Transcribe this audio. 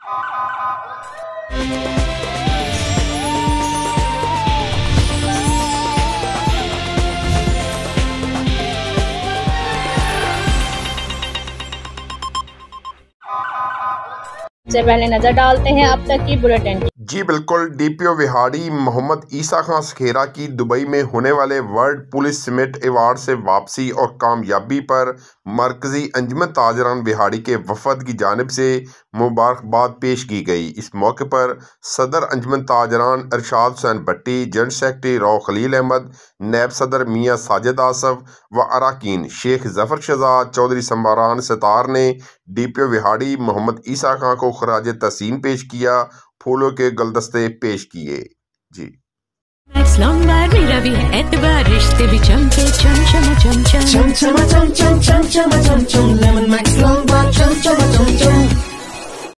से पहले नजर डालते हैं अब तक की बुलेटिन। जी बिल्कुल। डीपीओ विहाड़ी मोहम्मद ईसा खान सखेरा की दुबई में होने वाले वर्ल्ड पुलिस समिट अवार्ड से वापसी और कामयाबी पर मरकजी अंजुमन ताजरान विहाड़ी के वफद की जानिब से मुबारकबाद पेश की गई। इस मौके पर सदर अंजुमन ताजरान अरशाद हुसैन भट्टी, जनरल सेक्रेटरी राव खलील अहमद, नैब सदर मियाँ साजिद आसफ व अरकान शेख जफर शहजाद, चौधरी सम्रान सितार ने डीपीओ विहाड़ी मोहम्मद ईसा खान को खराज तहसीन पेश किया, फूलों के गुलदस्ते पेश किए। जी मेरा भी है एतबार, रिश्ते भी चमके चम चम चम चम चम चम चम चम चम चम चम चम लेमन मैक्स लॉन्ग बार चम चम चम चम।